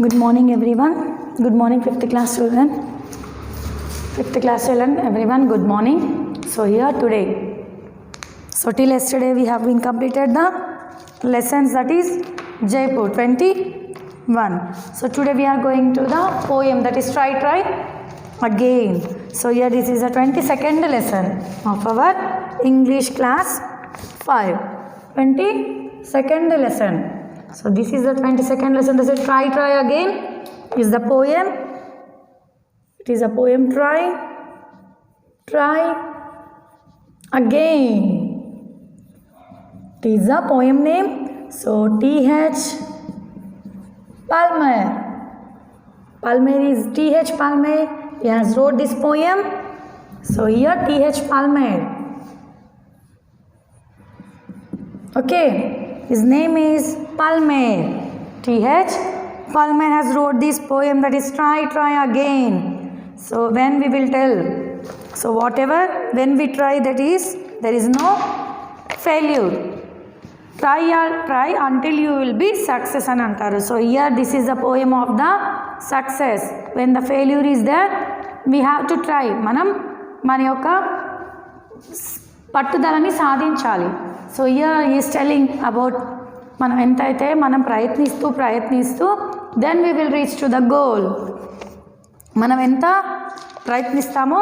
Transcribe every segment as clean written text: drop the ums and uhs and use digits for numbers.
Good morning everyone. Good morning 5th class children. 5th class children everyone, good morning. So here today, so till yesterday we have been completed the lessons, that is Jaipur 21. So today we are going to the poem, that is try again. So here this is the 22nd lesson of our English class 5. 22nd lesson. So this is the 22nd lesson. This is try again is the poem. It is a poem try again. It is a poem name. So T.H. Palmer. Palmer is T.H. Palmer. He has wrote this poem. So here T.H. Palmer. Okay. His name is Palmer. T.H. Palmer has wrote this poem, that is try again. So when we will tell, so whatever, when we try, that is, there is no failure. Try until you will be success and antaru. So here this is the poem of the success. When the failure is there, we have to try. మన యొక్క పట్టుదలని సాధించాలి. So here he is telling about మనం ఎంతైతే మనం ప్రయత్నిస్తూ then we will reach to the goal. మనం ఎంత ప్రయత్నిస్తామో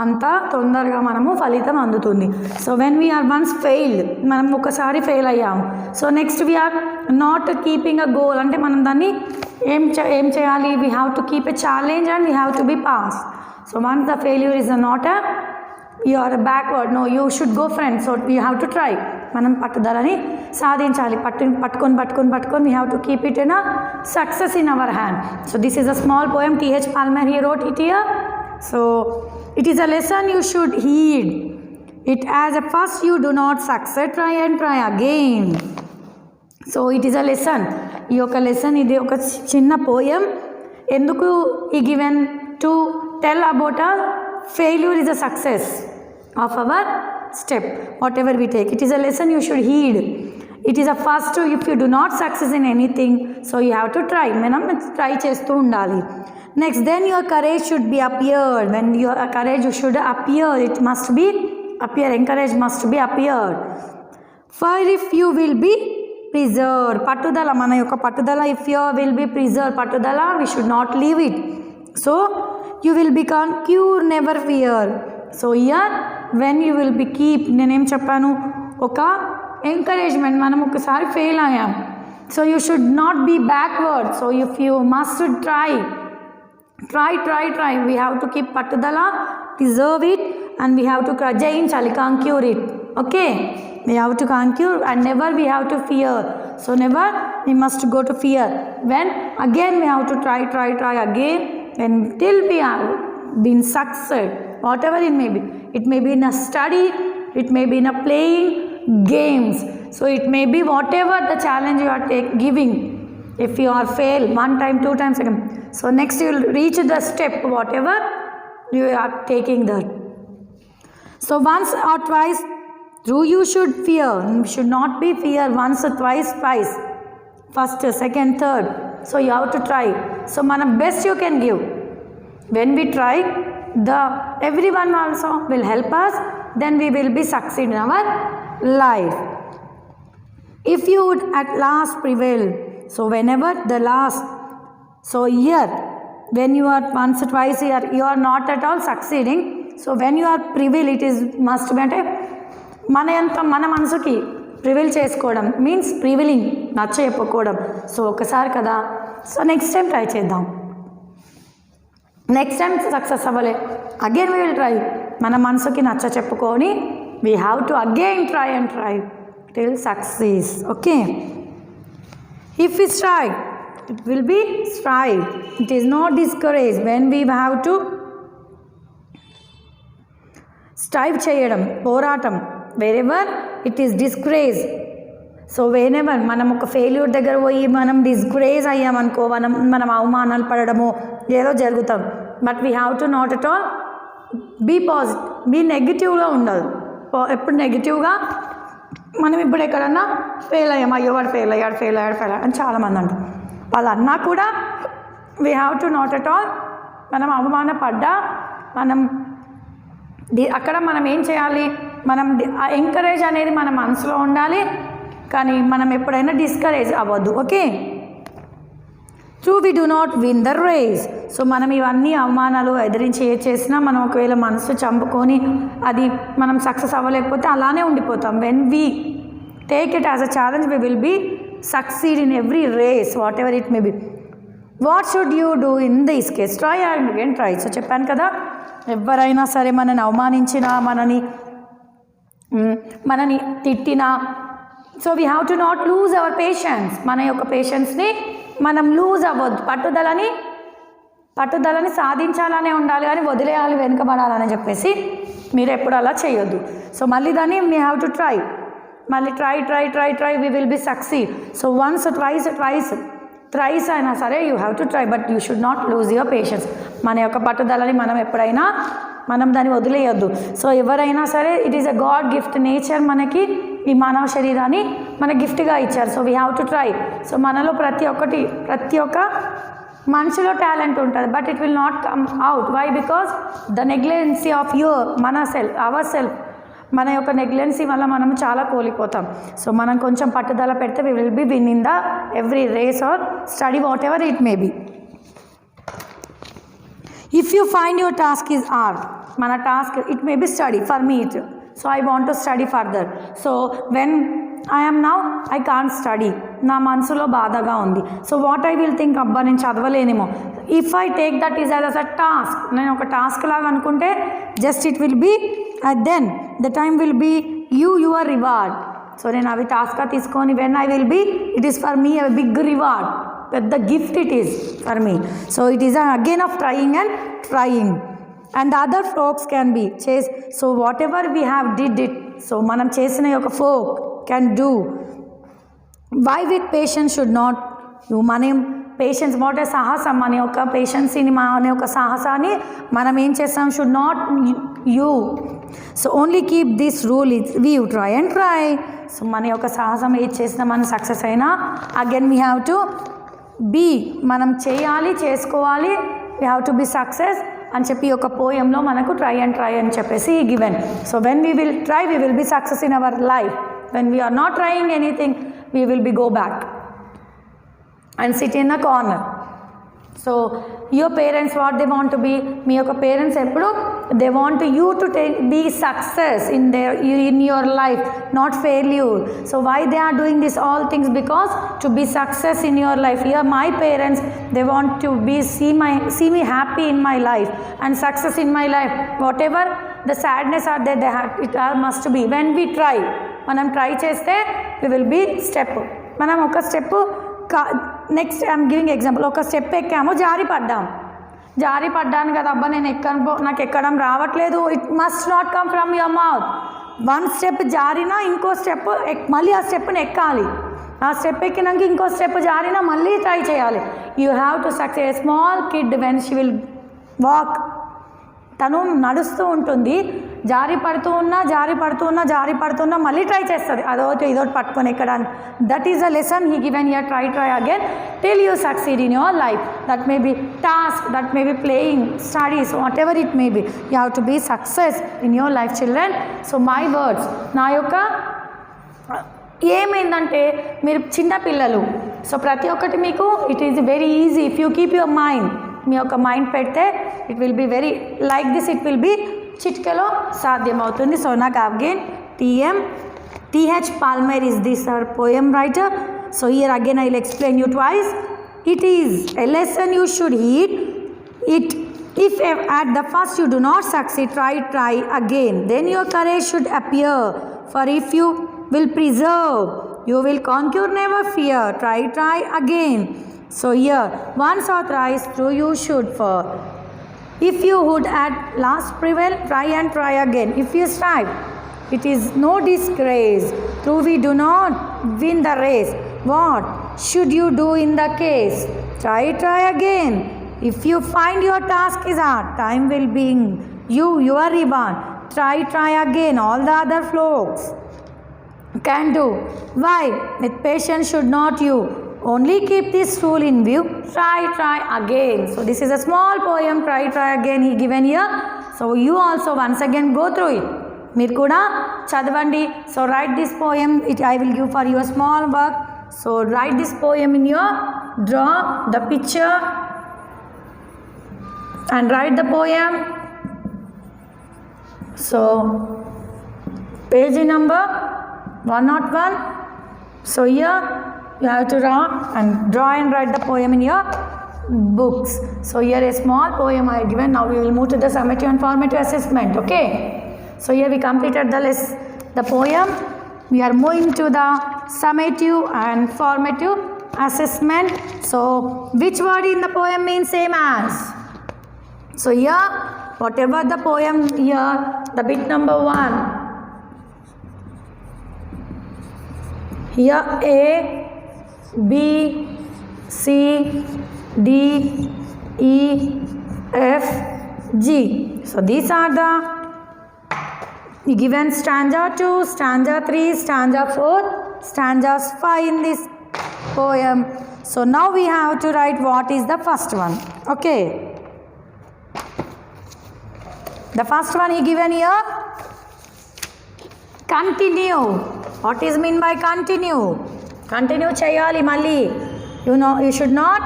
అంత తొందరగా మనము ఫలితం అందుతుంది. So when we are once failed, మనం ఒకసారి ఫెయిల్ అయ్యాము, so next we are not keeping a goal, అంటే మనం దాన్ని ఏం చేయాలి, we have to keep a challenge and we have to be pass. So once the failure is not a you are backward, no, you should go friend, so you have to try. మనం పట్టుదలని సాధించాలి. పట్టుకొని we have to keep it in a success in our hand. So this is a small poem. T.H. Palmer, he wrote it here. So it is a lesson you should heed it as a first you do not succeed, try again. So it is a lesson. ఈ యొక్క lesson, ఇది ఒక చిన్న poem. ఎందుకు ఈ given to tell about a failure is a success of our step, whatever we take. It is a lesson you should heed. It is a first, if you do not success in anything, so you have to try. మనం try చేస్తూ ఉండాలి. Next, then your courage should be appeared. When your courage should appear, it must be appear. Encourage must be appeared. For if you will be preserved, పట్టుదల, మన యొక్క పట్టుదల, if you will be preserved, పట్టుదల, we should not leave it. So you will be conquer, never fear. So here when you will be keep, నేనేం చెప్పాను, ఒక encouragement, మనం ఒకసారి ఫెయిల్ అయ్యాం, so you should not be backward. So if you must try we have to keep పట్టుదల, preserve it, and we have to జయించాలి, conquer it. Okay, we have to conquer and never we have to fear. So never we must go to fear. When again we have to try again until we have been success, whatever it may be. It may be in a study, it may be in a playing games, so it may be whatever the challenge you are giving. If you are fail one time, two times again, so next you will reach the step, whatever you are taking that. So once or twice through you should fear, you should not be fear once or twice, first, second, third. So you have to try. So mana best you can give. When we try, everyone also will help us, then we will be succeed in our life. If you would at last prevail, so whenever the last, so here when you are once or twice you are not at all succeeding, so when you are prevail, it is must be అంటే మన మనసుకి ప్రివిల్ చేసుకోవడం, means ప్రివిలింగ్, నచ్చ చెప్పుకోవడం. So ఒకసారి కదా, so next time try చేద్దాం. Next time success అవ్వలే, అగైన్ వీ విల్ ట్రై. మన మనసుకి నచ్చ చెప్పుకొని we have to again try till success. Okay, if we strive it will be strive, it is not discourage. When we have to strive చేయడం, పోరాటం, wherever it is disgrace. So whenever మనం ఒక failure దగ్గర పోయి మనం డిస్గ్రేజ్ అయ్యామనుకో, మనం అవమానాలు పడడము ఏదో జరుగుతాం. But we have to not at all be positive, be నెగిటివ్గా ఉండదు. ఎప్పుడు నెగిటివ్గా మనం ఇప్పుడు ఎక్కడన్నా ఫెయిల్ అయ్యాం, అయ్యో వాడు ఫెయిల్ అయ్యాడు అని చాలామంది అంటారు. వాళ్ళు అన్నా కూడా we have to not at all మనం అవమానపడ్డా మనం అక్కడ మనం ఏం చేయాలి, మనం ఎంకరేజ్ అనేది మన మనసులో ఉండాలి, కానీ మనం ఎప్పుడైనా డిస్కరేజ్ అవ్వద్దు. Okay, true we do not win the race. So మనం ఇవన్నీ అవమానాలు ఎదిరించి ఏ చేసినా మనం ఒకవేళ మనసు చంపుకొని అది మనం సక్సెస్ అవ్వలేకపోతే అలానే ఉండిపోతాం. When we take it as a challenge we will be succeed in every race whatever it may be. What should you do in this case? Try and again try. So చెప్పాను కదా, ఎవరైనా సరే మనని అవమానించినా మనని తిట్టినా, so we have to not lose our patience. మన యొక్క పేషెన్స్ని మనం లూజ్ అవ్వద్దు. పట్టుదలని సాధించాలనే ఉండాలి, కానీ వదిలేయాలి, వెనుకబడాలని చెప్పేసి మీరు ఎప్పుడు అలా చేయొద్దు. సో మళ్ళీ దాన్ని వీ హ్యావ్ టు ట్రై, మళ్ళీ try we will be succeed. So once tries అయినా సరే you have to try, but you should not lose your patience. మన యొక్క పట్టుదలని మనం ఎప్పుడైనా దాన్ని వదిలేయొద్దు. సో ఎవరైనా సరే it is a god gift. Nature మనకి ఈ మానవ శరీరాన్ని మన గిఫ్ట్గా ఇచ్చారు. So we have to try. So మనలో ప్రతి ఒక్క మనిషిలో టాలెంట్ ఉంటుంది, but it will not come out. Why? Because the negligence of our self, మన యొక్క నెగ్లెన్సీ వల్ల మనం చాలా కోల్పోతాం. సో మనం కొంచెం పట్టుదల పెడితే we will be win in the every race or study whatever it may be. If you find your task is hard, mana task, it may be study for me. So I want to study further. So when I am now, I can't study. Na mansulo baadaga undi. So what I will think, abba nenu chadavaleenemo. If I take that is as a task, nenu oka task laga anukunte, just it will be, then the time will be your reward. So nenu avi task ga teeskoni when I will be, it is for me a big reward. The gift it is for me. So it is again of trying. And the other folks can be chase. So whatever we have did it. So manam chesina yoka folk can do. Why with patience should not you manem patience what a sahasam mane oka patience ini mane oka sahasani manam em chestam should not you. So only keep this rule is we try and try. So mane oka sahasam e chesina man success aina again we have to be మనం చేయాలి, చేసుకోవాలి, we have to be success అని చెప్పి ఒక పోయంలో మనకు try అని చెప్పేసి given. So when we will try we will be success in our life. When we are not trying anything we will be go back and sit in a corner. So your parents what they want to be, మీ యొక్క parents ఎప్పుడు they want you to be success in your life, not failure. So why they are doing this all things? Because to be success in your life. Here my parents they want to be see me happy in my life and success in my life. Whatever the sadness are there, it must be. When we try, మనం try చేస్తే we will be step. మనం ఒక step next I'm giving example. ఒక స్టెప్ ఎక్కాము, జారి పడ్డాను కదా, అబ్బా నేను నాకు ఎక్కడం రావట్లేదు. It must not come from your mouth. One step జారినా ఇంకో స్టెప్ మళ్ళీ ఆ స్టెప్ని ఎక్కాలి. ఆ స్టెప్ ఎక్కినాక ఇంకో స్టెప్ జారినా మళ్ళీ ట్రై చేయాలి. You have to success. Small kid when she will walk, తను నడుస్తూ ఉంటుంది, జారి పడుతూ ఉన్నా మళ్ళీ ట్రై చేస్తుంది, ఇదోటి పట్టుకొని ఎక్కడానికి. That is a lesson he given here. Try again till you succeed in your life. That may be task, that may be playing, studies, whatever it may be. You have to be success in your life children. So my words, నా యొక్క ఏమైందంటే మీరు చిన్నపిల్లలు. సో ప్రతి ఒక్కటి మీకు it is very easy if you keep your mind. మీ యొక్క మైండ్ పెడితే it will be very like this, it will be చిట్కలో సాధ్యమవుతుంది. సో నాకు again T.H. Palmer is this our poem writer. So here again I will explain you twice. It is a lesson you should heed. If at the first you do not succeed, try again. Then your courage should appear. For if you will preserve, you will conquer, never fear. Try again. So here, once or thrice through you should fall. If you would at last prevail, try again. If you strive, it is no disgrace. Though we do not win the race, what should you do in the case? Try again. If you find your task is hard, time will bring you your reward. Try again. All the other folks can do. Why? With patience should not you Only keep this rule in view. Try again. So this is a small poem. Try again. He given here. So you also once again go through it. మీరు కూడా చదవండి. So write this poem. I will give for you a small work. So write this poem in your, draw the picture and write the poem. So page number 101. So here you have to draw and write the poem in your books. So here a small poem I given. Now we will move to the summative and formative assessment. Okay. So here we completed the poem. We are moving to the summative and formative assessment. So which word in the poem means same as? So here whatever the poem here, the bit number 1. Here A, B, C, D, E, F, G. So these are the given stanza 2, stanza 3, stanza 4, stanzas 5 in this poem. So now we have to write what is the first one. Okay. The first one he given here, continue. What is mean by continue? Continue chayali malli. You know, you should not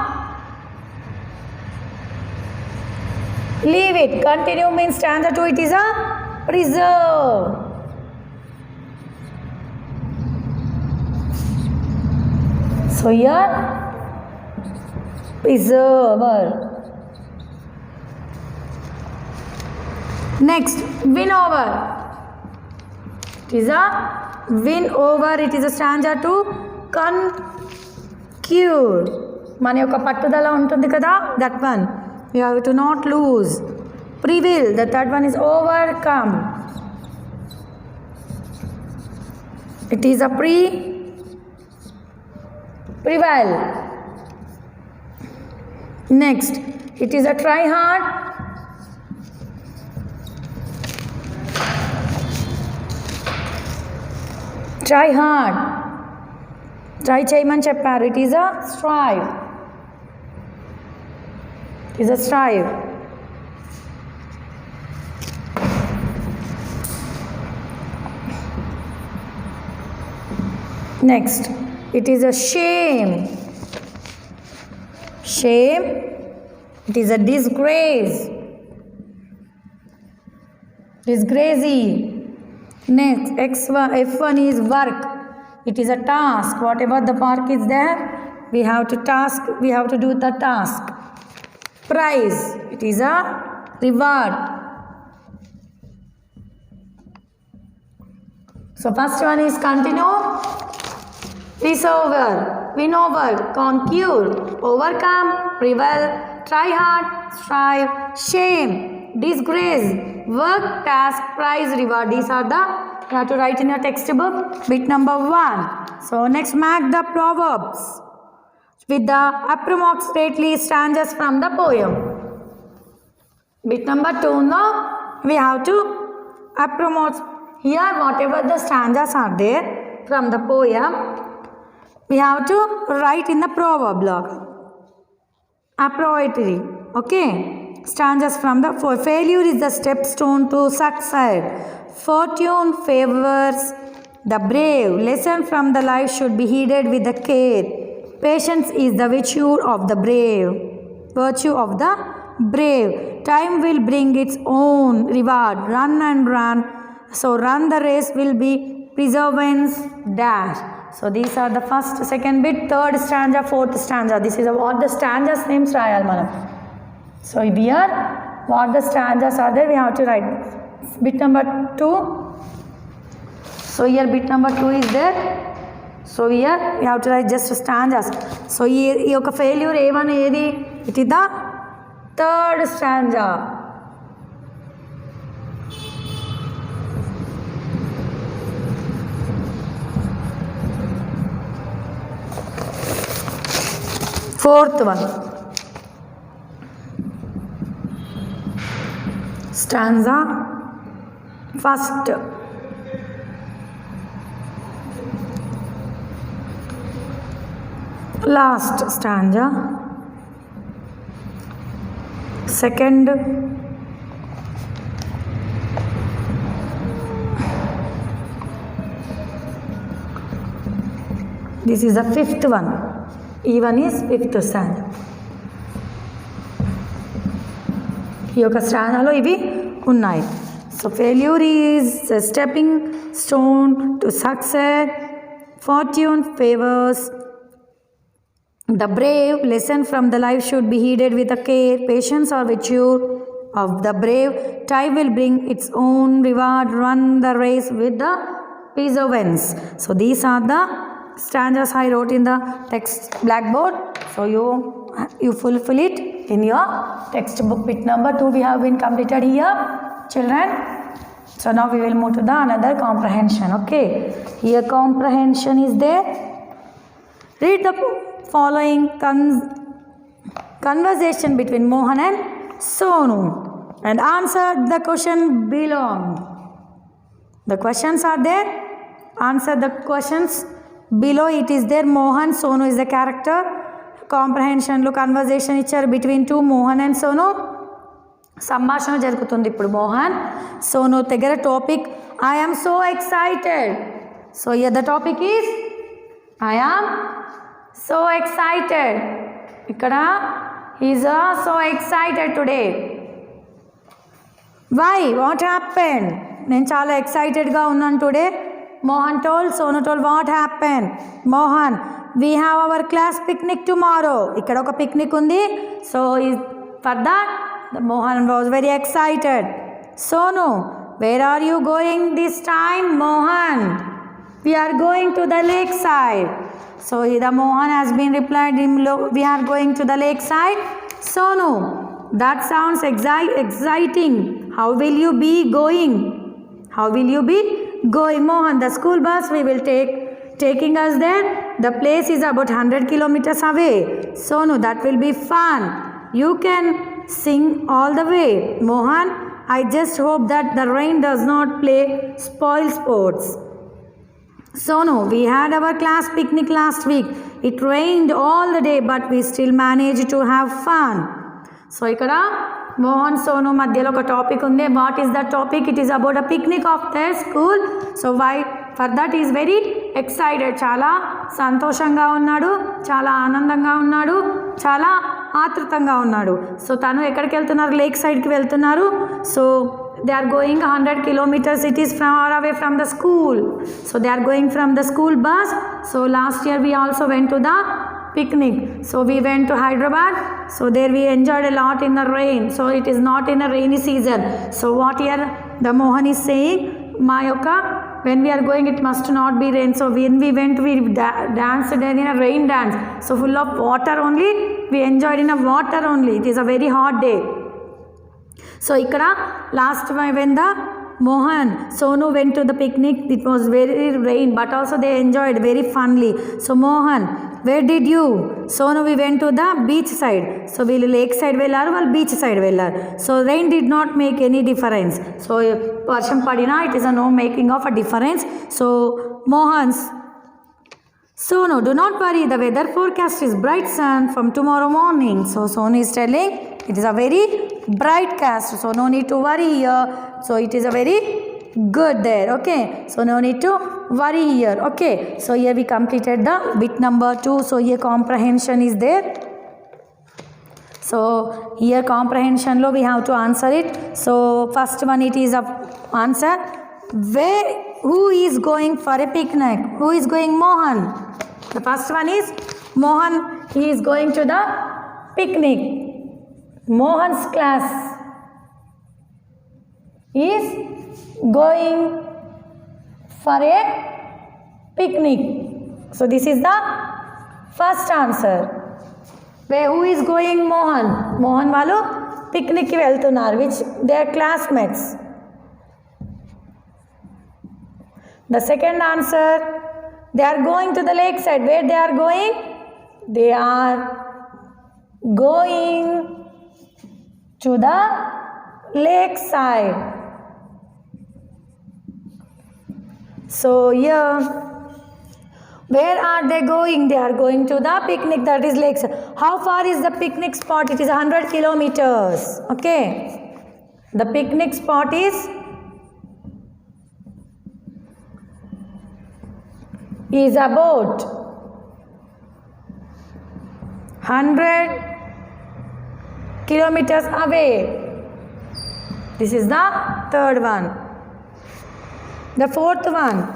leave it. Continue means stanza 2, it is a preserve. So here preserver. Next, win over. It is a win over. It is a stanza 2. Concure. మన యొక్క పట్టుదల ఉంటుంది కదా, that one. You have to not lose. Prevail. The third one is overcome. It is a prevail. Next, it is a try hard. Try hard. Try చేయమని చెప్పారు. It is a strive. It is a strive. Next, it is a shame. Shame. It is a disgrace. Disgracey. Next, F1 is work. It is a task. Whatever the work is there, we have to do the task. Prize. It is a reward. So first one is continue. Preserve, win over, conquer, overcome, prevail, try hard, strive, shame, disgrace, work, task, prize, reward. These are the, you have to write in your textbook, bit number 1. So next, mark the proverbs with the approximately stanzas from the poem. Bit number 2, now we have to approximate. Here whatever the stanzas are there from the poem, we have to write in the proverb log. Appropriately. Okay. Stanzas from the failure is the stepstone to success. Fortune favors the brave. Lesson from the life should be heeded with the care. Patience is the virtue of the brave. Time will bring its own reward. Run and run. So run, the race will be perseverance dash. So these are the first, second bit, third stanza, fourth stanza. This is what the stanzas names rayal manam. So here what the stanzas are there, we have to write. Bit number 2. So here bit number 2 is there. So here we have to write just stanzas. So here yoka failure A1 edi, it is the third stanza. Fourth one, stanza first. Last stanza, second, this is the fifth one. E1 is fifth stanza. ఈ యొక్క స్టాంజాలో ఇవి ఉన్నాయి. So failure is a stepping stone to success, fortune favors the brave, lesson from the life should be heeded with a care, patience or virtue of the brave, time will bring its own reward, run the race with the perseverance. So these are the stanzas I wrote in the text blackboard. So you fulfill it in your textbook. Bit number 2 we have been completed here, children. So now we will move to the another comprehension. Okay, here comprehension is there. Read the following conversation between Mohan and Sonu and answer the question below. The questions are there. Answer the questions below. It is there. Mohan, Sonu is the character. Comprehension లో conversation ఇచ్చారు between two Mohan and Sonu. సంభాషణ జరుగుతుంది ఇప్పుడు మోహన్ సోను దగ్గర. Topic I am so excited. So here the topic is I am so excited. ఇక్కడ is so excited today. Why what happen? నేను చాలా ఎక్సైటెడ్గా ఉన్నాను today. Mohan told, Sonu told what happen. Mohan we have our class picnic tomorrow. ఇక్కడ ఒక picnic ఉంది. So for that Mohan was very excited. Sonu where are you going this time? Mohan we are going to the lake side. So the Mohan has been replied, we are going to the lake side. Sonu, that sounds exciting. How will you be going? How will you be going? Mohan, the school bus we will taking us there. The place is about 100 kilometers away. Sonu, that will be fun. You can sing all the way. Mohan, I just hope that the rain does not spoil sports. Sonu, we had our class picnic last week. It rained all the day but we still managed to have fun. So ఇక్కడ మోహన్ సోను మధ్యలో ఒక topic ఉంది. What is the topic? It is about a picnic of their school. So why for that is very excited. చాలా సంతోషంగా ఉన్నాడు, చాలా ఆనందంగా ఉన్నాడు, చాలా ఆతృతంగా ఉన్నాడు. సో తను ఎక్కడికి వెళ్తున్నారు? లేక్ సైడ్కి వెళ్తున్నారు. So they are going 100 kilometers. It is far away from the school. So they are going from the school bus. So last year we also went to the picnic. So we went to Hyderabad. So there we enjoyed a lot in the rain. So it is not in a rainy season. So what here the Mohan is saying, Mayoka, when we are going it must not be rain. So when we went we danced in a rain dance. So full of water only. We enjoyed in a water only. It is a very hot day. So ikkada last time when the Mohan Sonu went to the picnic, it was very rain but also they enjoyed very funly. So Mohan, where did you? Sonu, we went to the beach side. So we lake side vellaru, వాళ్ళు beach side vellaru. So rain did not make any difference. So వర్షం పడినా it is a no making of a difference. So Mohan's Sonu, do not worry, the weather forecast is bright sun from tomorrow morning. So Sonu is telling it is a very bright cast, so no need to worry here. So it is a very good there. Okay, so no need to worry here. Okay, so here we completed the bit number 2. So here comprehension is there. So here comprehension lo we have to answer it. So first one it is a answer. Who is going for a picnic? Who is going? Mohan. The first one is Mohan. He is going to the picnic. Mohan's class is going for a picnic. So this is the first answer. Who is going? Mohan. Mohan వాళ్ళు picnic కి వెళ్తున్నారు. Which they are classmates. The second answer, they are going to the lake side. Where they are going? They are going to the lake side. So here, Where are they going? They are going to the picnic, that is lakes. How far is the picnic spot? It is 100 kilometers. Okay. The picnic spot is about 100 kilometers away. This is the third one. The fourth one.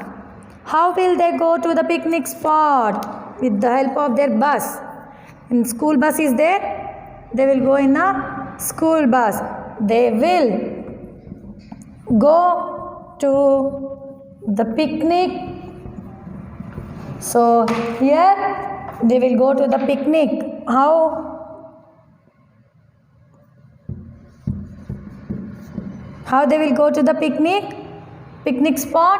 How will they go to the picnic spot? With the help of their bus. And school bus is there. They will go in a school bus. They will go to the picnic. So here they will go to the picnic. How they will go to the picnic spot?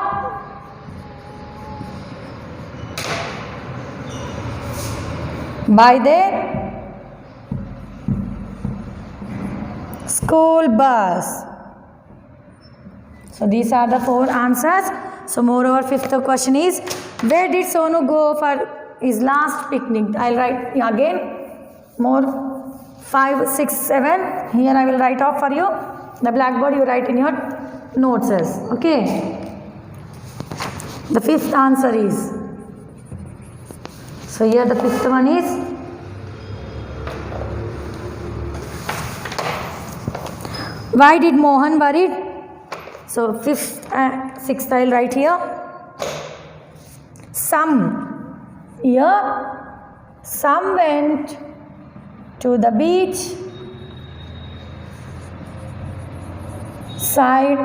By their school bus. So these are the 4 answers. So moreover, fifth question is, where did Sonu go for his last picnic? I'll write again more 5, 6, 7. Here I will write off for you. The blackboard you write in your notes. Okay. The fifth answer is, so here the fifth one is, why did Mohan worried? So fifth, sixth I will write here. Some went to the beach side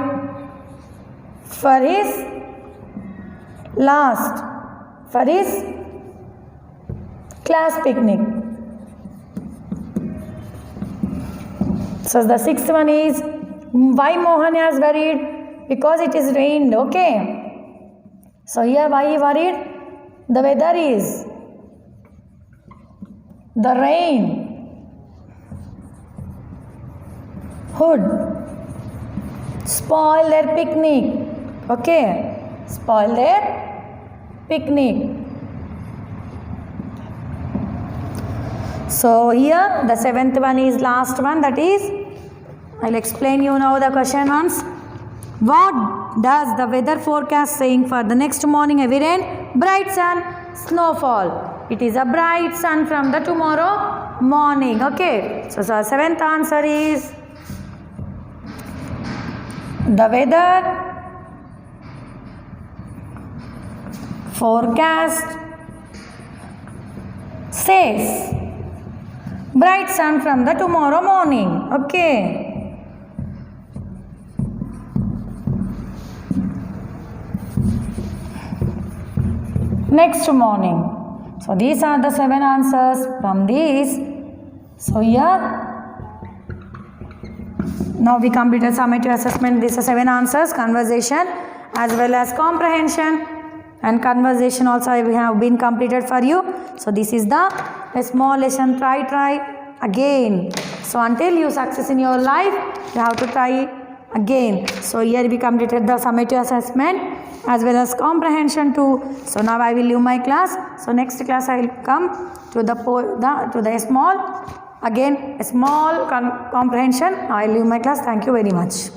for his class picnic. So the sixth one is, why Mohan is worried? Because it is rained. Okay. So here why he worried? The weather is the rain would spoil their picnic. Okay. Spoil their picnic. So here the seventh one is last one, that is, I'll explain you now the question once. What does the weather forecast saying for the next morning? Heavy rain, bright sun, snowfall. It is a bright sun from the tomorrow morning. Okay. So seventh answer is, the weather forecast says bright sun from the tomorrow morning. Okay. Next morning. So these are the 7 answers from these. So here, now we completed summative assessment. These are 7 answers, conversation as well as comprehension, and conversation also we have been completed for you. So this is the a small lesson. Try again. So until you success in your life, you have to try again. So here we completed the summative assessment as well as comprehension too. So now I will leave my class. So next class I will come to the small, again a small comprehension. I will leave my class. Thank you very much.